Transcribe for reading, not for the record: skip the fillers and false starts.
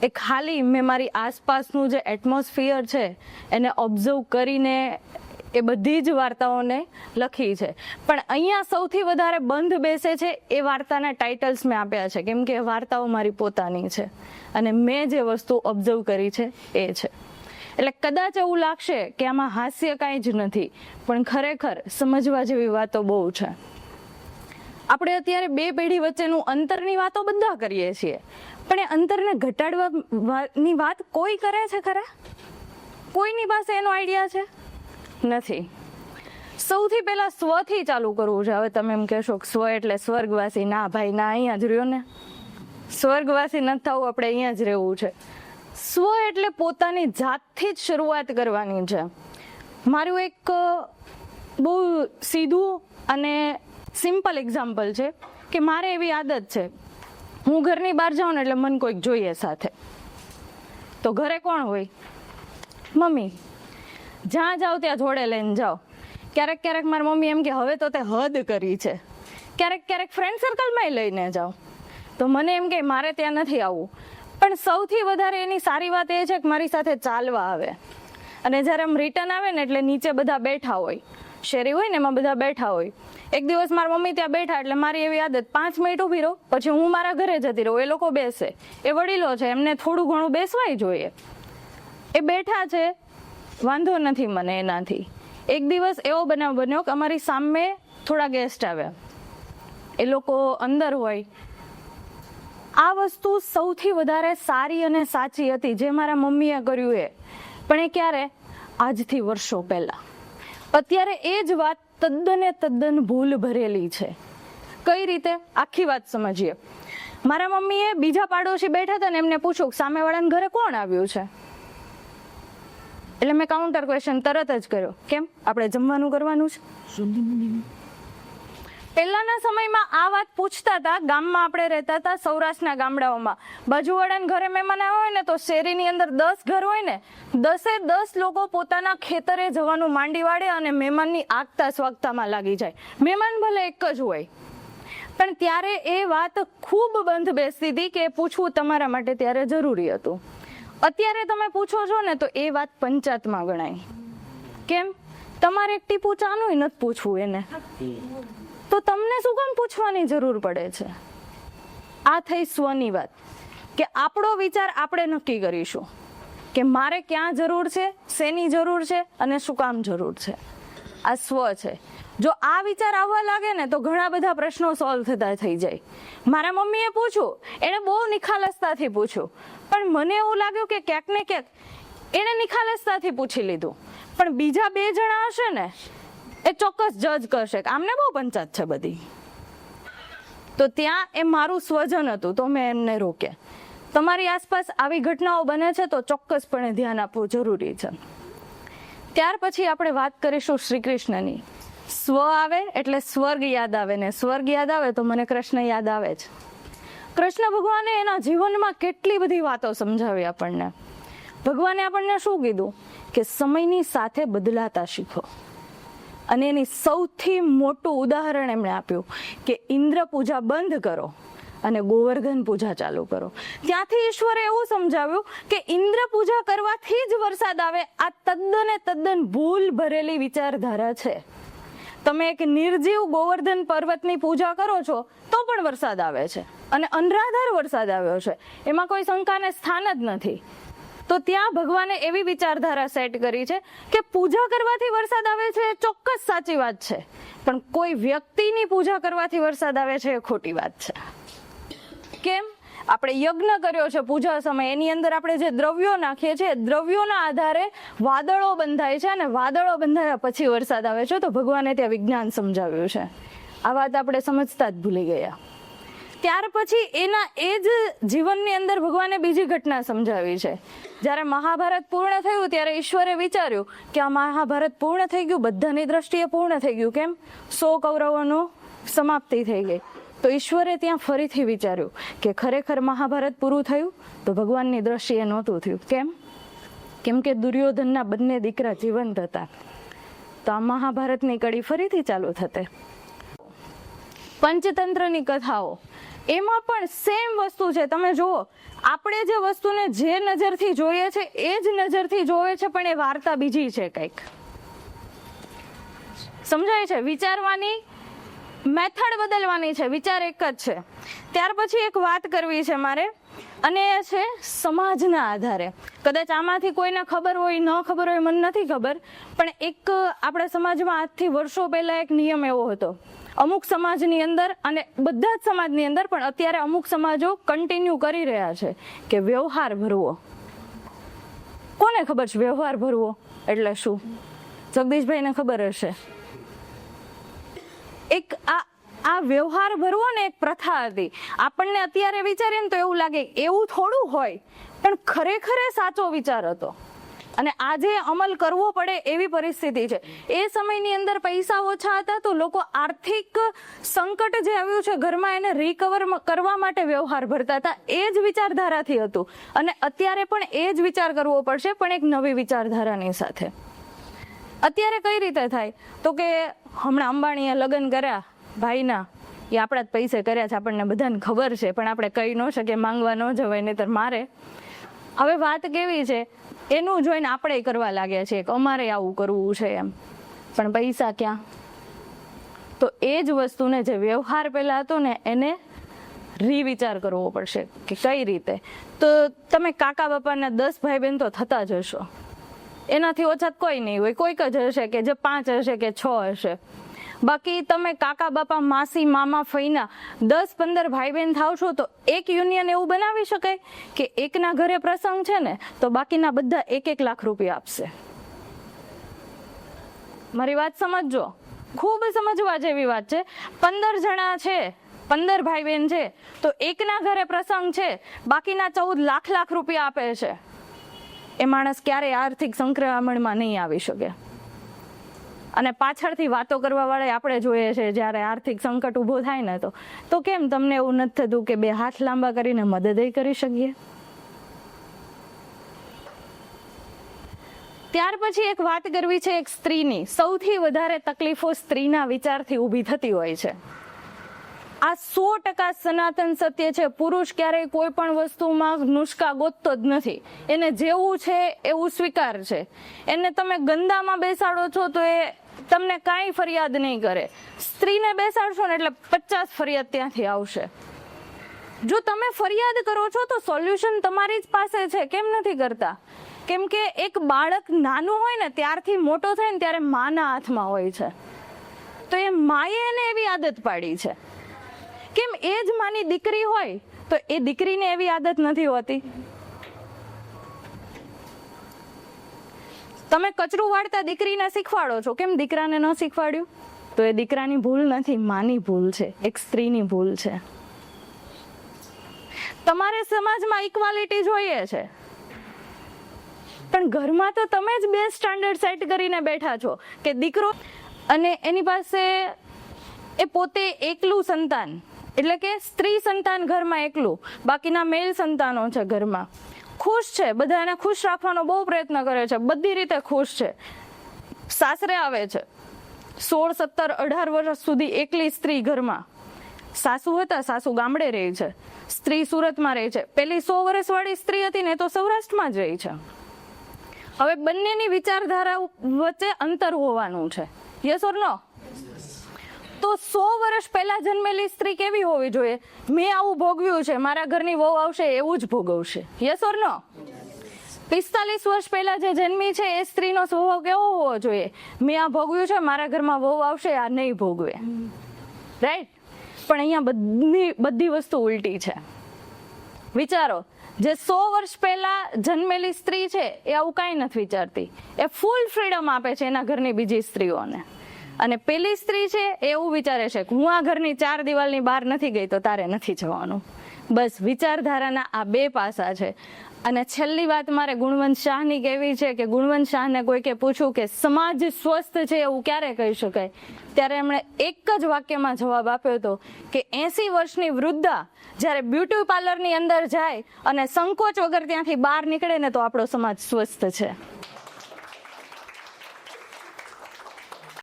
એ ખાલી મેં મારી આસપાસનું જે એટમોસ્ફિયર છે એને ઓબ્ઝર્વ કરીને એ બધી જ વાર્તાઓને લખી છે. પણ અહીંયા સૌથી વધારે બંધ બેસે છે એ વાર્તાના ટાઇટલ્સ મેં આપ્યા છે, કેમ કે વાર્તાઓ મારી પોતાની છે અને મેં જે વસ્તુ ઓબ્ઝર્વ કરી છે એ છે. એટલે કદાચ એવું લાગશે કે આમાં હાસ્ય કાંઈ જ નથી, પણ ખરેખર સમજવા જેવી વાતો બહુ છે. આપણે અત્યારે બે પેઢી વચ્ચેનું અંતરની વાતો બધા કરીએ છીએ, પણ એ અંતરને ઘટાડવાની વાત કોઈ કરે છે ખરા? કોઈની પાસે એનો આઈડિયા છે? નથી. સૌથી પહેલા સ્વથી ચાલુ કરવું છે. હવે તમે એમ કહેશો કે સ્વ એટલે સ્વર્ગવાસી. ના ભાઈ ના, અહીંયા જ રહ્યો ને. સ્વર્ગવાસી નથી થવું, આપણે અહીંયા જ રહેવું છે. સ્વ એટલે પોતાની જાતથી જ શરૂઆત કરવાની છે. મારું એક બહુ સીધું અને સિમ્પલ એક્ઝામ્પલ છે કે મારે એવી આદત છે, હું ઘરની બહાર જાઉં ને એટલે મને કોઈક જોઈએ સાથે. તો ઘરે કોણ હોય? મમ્મી. જ્યાં જાઓ ત્યાં જોડે લઈને જાઓ. ક્યારેક ક્યારેક મારી મમ્મી એમ કે હવે તો તે હદ કરી છે. ક્યારેક ક્યારેક ફ્રેન્ડ સર્કલમાં લઈને જાઓ. તો મને એમ કે મારે ત્યાં નથી આવવું. પણ સૌથી વધારે એની સારી વાત એ છે કે મારી સાથે ચાલવા આવે. અને જ્યારે આમ રિટર્ન આવે ને એટલે નીચે બધા બેઠા હોય, શેરી હોય ને એમાં બધા બેઠા હોય. એક દિવસ મારા મમ્મી ત્યાં બેઠા એટલે મારી એવી આદત 5 મિનિટ ઊભી રહું, પછી હું મારા ઘરે જતી રહું. એ લોકો બેસે, એ વડીલો છે, એમને થોડું ઘણું બેસવાય જોઈએ. એ બેઠા છે, વાંધો નથી મને એનાથી. એક દિવસ એવો બનાવ બન્યો કે અમારી સામે થોડા ગેસ્ટ આવ્યા, એ લોકો અંદર હોય. આ વસ્તુ સૌથી વધારે સારી અને સાચી હતી જે મારા મમ્મીએ કર્યું એ. પણ એ ક્યારે? આજથી વર્ષો પહેલા. અત્યારે એ જ વાત તદ્દન ભૂલ ભરેલી છે. કઈ રીતે? આખી વાત સમજીએ. મારા મમ્મીએ બીજા પાડોશી બેઠા હતા ને એમને પૂછ્યું સામેવાળાના ઘરે કોણ આવ્યું છે. એટલે મેં કાઉન્ટર ક્વેશ્ચન તરત જ કર્યો, કેમ આપણે જમવાનું કરવાનું છે? પહેલાના સમયમાં આ વાત પૂછતા હતા. ગામમાં આપણે રહેતા હતા, સૌરાષ્ટ્રના ગામડાઓમાં. બાજુવાળાના ઘરે મહેમાન આવ્યા હોય ને તો શેરીની અંદર 10 ઘર હોય ને, 10 લોકો પોતાના ખેતરે જવાનું માંડી વાળે અને મહેમાનની આગતા સ્વાગતામાં લાગી જાય. મહેમાન ભલે એક જ હોય, પણ ત્યારે એ વાત ખૂબ બંધ બેસતી હતી કે પૂછવું તમારા માટે ત્યારે જરૂરી હતું. અત્યારે તમે પૂછો છો ને તો એ વાત પંચાયતમાં ગણાય. કેમ? તમારે એક ટીપું ચાનું નથી પૂછવું એને, તો તમને શું કામ પૂછવાની જરૂર પડે છે? આ થઈ સ્વની વાત, કે આપણો વિચાર આપણે નક્કી કરીશું કે મારે ક્યાં જરૂર છે, શેની જરૂર છે અને શું કામ જરૂર છે. આ સ્વ છે. જો આ વિચાર આવવા લાગે ને તો ઘણા બધા પ્રશ્નો સોલ્વ થતા થઈ જાય. મારા મમ્મીએ પૂછ્યું, એણે બહુ નિખાલસતાથી પૂછ્યું, પણ મને એવું લાગ્યું કે ક્યાંક ને ક્યાંક એણે નિખાલસતાથી પૂછી લીધું, પણ બીજા 2 જણા હશે ને એ ચોક્કસ જજ કરશે કે આમને બહુ પંચાયત છે બધી. તો ત્યાં એ મારું સ્વજન હતું તો મેં એમને રોક્યા. તમારી આસપાસ આવી ઘટનાઓ બને છે તો ચોક્કસપણે ધ્યાન આપવું જરૂરી છે. ત્યાર પછી આપણે વાત કરીશું શ્રી કૃષ્ણની. સ્વ આવે એટલે સ્વર્ગ યાદ આવે, ને સ્વર્ગ યાદ આવે તો મને કૃષ્ણ યાદ આવે જ. કૃષ્ણ ભગવાને એના જીવનમાં કેટલી બધી વાતો સમજાવી આપણને. ભગવાને આપણને શું કીધું કે સમયની સાથે બદલાતા શીખો. અને એની સૌથી મોટું ઉદાહરણ એમણે આપ્યું કે ઇન્દ્ર પૂજા બંધ કરો અને ગોવર્ધન પૂજા ચાલુ કરો. ત્યાંથી ઈશ્વરે એવું સમજાવ્યું કે ઇન્દ્ર પૂજા કરવાથી જ વરસાદ આવે. આ તદ્દન ભૂલ ભરેલી વિચારધારા છે. તમે એક નિર્જીવ ગોવર્ધન પર્વતની પૂજા કરો છો તો પણ વરસાદ આવે છે, અને અનરાધાર વરસાદ આવ્યો છે, એમાં કોઈ શંકાને સ્થાન જ નથી. તો ત્યાં ભગવાને એવી વિચારધારા સેટ કરી છે કે પૂજા કરવાથી વરસાદ આવે છે એ ચોક્કસ સાચી વાત છે, પણ કોઈ વ્યક્તિની પૂજા કરવાથી વરસાદ આવે છે એ ખોટી વાત છે. કેમ? આપણે યજ્ઞ કર્યો છે પૂજા સમયે, એની અંદર આપણે જે દ્રવ્યો નાખીએ છીએ, દ્રવ્યોના આધારે વાદળો બંધાય છે, અને વાદળો બંધાયા પછી વરસાદ આવે છે. તો ભગવાને ત્યાં વિજ્ઞાન સમજાવ્યું છે. આ વાત આપણે સમજતા જ ભૂલી ગયા. ત્યાર પછી એના એ જ જીવનની અંદર ભગવાને બીજી ઘટના સમજાવી છે. જ્યારે મહાભારત પૂર્ણ થયું ત્યારે ઈશ્વરે વિચાર્યું કે આ મહાભારત પૂર્ણ થઈ ગયું, બધાની દ્રષ્ટિએ પૂર્ણ થઈ ગયું. કેમ? 100 કૌરવોનું સમાપ્તિ થઈ ગઈ. તો ઈશ્વરે ત્યાં ફરીથી વિચાર્યું કે ખરેખર મહાભારત પૂરું થયું તો ભગવાનની દ્રષ્ટિએ નહોતું થયું. કેમ કે દુર્યોધનના બંને દીકરા જીવંત હતા. તો આ મહાભારતની કડી ફરીથી ચાલુ થતે. પંચતંત્રની કથાઓ એમાં પણ સેમ વસ્તુ છે. તમે જુઓ, આપણે જે વસ્તુને જે નજરથી જોઈએ છે એ જ નજરથી જોવે છે, પણ એ વાર્તા બીજી છે કંઈક. સમજાય છે? વિચારવાની મેથડ બદલવાની છે, વિચાર એક જ છે. ત્યાર પછી એક વાત કરવી છે મારે, અને એ છે સમાજના આધારે. કદાચ આમાંથી કોઈને ખબર હોય ન ખબર હોય મને નથી ખબર, પણ એક આપણા સમાજમાં આજથી વર્ષો પહેલા એક નિયમ એવો હતો, અમુક સમાજની અંદર અને બધા જ સમાજની અંદર, પણ અત્યારે અમુક સમાજો કન્ટિન્યુ કરી રહ્યા છે કે વ્યવહાર ભરવો. કોને ખબર છે વ્યવહાર ભરવો એટલે શું? જગદીશભાઈને ખબર હશે. એક આ વ્યવહાર ભરવો ને એક પ્રથા હતી. આપણને અત્યારે વિચારીએ ને તો એવું લાગે એવું થોડું હોય, પણ ખરેખર સાચો વિચાર હતો અને આજે અમલ કરવો પડે એવી પરિસ્થિતિ છે. એ સમયની અંદર પૈસા ઓછા હતા તો લોકો આર્થિક સંકટ જે આવ્યું છે ઘરમાં એને રિકવર કરવા માટે વ્યવહાર ભરતા હતા. એ જ વિચારધારાથી હતું અને અત્યારે પણ એ જ વિચાર કરવો પડશે, પણ એક નવી વિચારધારાની સાથે. અત્યારે કઈ રીતે થાય તો કે હમણાં અંબાણીએ લગ્ન કર્યા ભાઈના, એ આપણા જ પૈસે કર્યા છે, આપણને બધાને ખબર છે, પણ આપણે કહી ન શકીએ, માંગવા ન જવાય નહીતર મારે. હવે વાત કેવી છે, એનું જોઈને આપણે કરવા લાગ્યા છીએ કે અમારે આવું કરવું છે એમ, પણ પૈસા ક્યાં? તો એ જ વસ્તુને જે વ્યવહાર પહેલા હતો ને એને રીવિચાર કરવો પડશે કે કઈ રીતે. તો તમે કાકા બાપાના 10 ભાઈ બહેન તો થતા જ હશો, એનાથી ઓછા કોઈ નહીં હોય, કોઈક જ હશે કે જે 5 હશે કે 6 હશે. બાકી તમે કાકા બાપા માસી મામા ફઈના 10-15 ભાઈ બહેન થાવ છો તો એક યુનિયન એવું બનાવી શકાય કે એકના ઘરે પ્રસંગ છે ને તો બાકીના બધા 1-1 લાખ રૂપિયા આપશે. મારી વાત સમજજો, ખૂબ સમજવા જેવી વાત છે. 15 જણા છે, 15 ભાઈ બહેન છે તો એકના ઘરે પ્રસંગ છે, બાકીના 14 લાખ રૂપિયા આપે છે. એ માણસ ક્યારેય આર્થિક સંક્રમણમાં નહીં આવી શકે. અને પાછળથી વાતો કરવા વાળા આપણે જોઈએ છે જ્યારે આર્થિક સંકટ ઊભો થાય ને તો કેમ તમને એવું નથી થતું કે 2 હાથ લાંબા કરીને મદદ કરી શકીએ? ત્યાર પછી એક વાત કરવી છે એક સ્ત્રીની. સૌથી વધારે તકલીફો સ્ત્રીના વિચારથી ઊભી થતી હોય છે. આ 100% સનાતન સત્ય છે. પુરુષ ક્યારેય કોઈ પણ વસ્તુમાં નુસ્ખા ગોતતો જ નથી. એને જેવું છે એવું સ્વીકાર છે. એને તમે ગંદામાં બેસાડો છો તો એ તમને કાંઈ ફરિયાદ નહીં કરે. સ્ત્રીને બેસાડશો ને એટલે 50 ફરિયાદ ત્યાંથી આવશે. જો તમે ફરિયાદ કરો છો તો સોલ્યુશન તમારી જ પાસે છે. કેમ નથી કરતા? કેમ કે એક બાળક નાનું હોય ને ત્યારથી મોટો થાય ને ત્યારે માના હાથમાં હોય છે. તો એ માએ એને એવી આદત પાડી છે. કેમ એ જ માની દીકરી હોય તો એ દીકરીને એવી આદત નથી હોતી? તમે કચરું વાળતા દીકરીને શીખવાડો છો, કેમ દીકરાને ન શીખવાડ્યું? તો એ દીકરાની ભૂલ નથી, માની ભૂલ છે, એક સ્ત્રીની ભૂલ છે. તમારે સમાજમાં ઇક્વાલિટી જોઈએ છે, પણ ઘરમાં તો તમે જ 2 સ્ટાન્ડર્ડ સેટ કરીને બેઠા છો કે દીકરો અને એની પાસે એ પોતે એકલું સંતાન, એટલે કે સ્ત્રી સંતાન ઘરમાં એકલું, બાકીના મેલ સંતાનો છે ઘરમાં. ખુશ છે, બધાને ખુશ રાખવાનો બહુ પ્રયત્ન કરે છે, બધી રીતે ખુશ છે. સાસરે આવે છે, 16, 17, 18 વર્ષ સુધી એકલી સ્ત્રી ઘરમાં. સાસુ હતા, સાસુ ગામડે રહી છે, સ્ત્રી સુરતમાં રહી છે. પેલી 100 વર્ષવાળી સ્ત્રી હતી ને તો સૌરાષ્ટ્રમાં જ રહી છે. હવે બંનેની વિચારધારા વચ્ચે અંતર હોવાનું છે. યસ ઓર નો? તો 100 વર્ષ પહેલા જન્મેલી સ્ત્રી કેવી હોવી જોઈએ? મેં આવું ભોગવ્યું છે, મારા ઘરની વહુ આવશે એવું જ ભોગવશે. યસ ઓર નો? 45 વર્ષ પહેલા જે જન્મી છે એ સ્ત્રીનો સ્વભાવ કેવો હોવો જોઈએ? મેં આ ભોગવ્યું છે, મારા ઘરમાં વહુ આવશે, આ નહીં ભોગવે. રાઈટ? પણ અહીંયા બધી વસ્તુ ઉલટી છે. વિચારો, જે 100 વર્ષ પહેલા જન્મેલી સ્ત્રી છે એ આવું કાંઈ નથી વિચારતી. એ ફૂલ ફ્રીડમ આપે છે એના ઘરની બીજી સ્ત્રીઓને. અને પેલી સ્ત્રી છે એવું વિચારે છે કે હું આ ઘરની 4 દિવાલની બહાર નથી ગઈ તો તારે નથી જવાનું. બસ વિચારધારાના આ 2 પાસા છે. અને છેલ્લી વાત મારે ગુણવંત શાહની કહેવી છે કે ગુણવંત શાહને કોઈકે પૂછ્યું કે સમાજ સ્વસ્થ છે એવું ક્યારે કહી શકાય, ત્યારે એમણે એક જ વાક્યમાં જવાબ આપ્યો હતો કે 80 વર્ષની વૃદ્ધા જ્યારે બ્યુટી પાર્લરની અંદર જાય અને સંકોચ વગર ત્યાંથી બહાર નીકળે ને તો આપણો સમાજ સ્વસ્થ છે.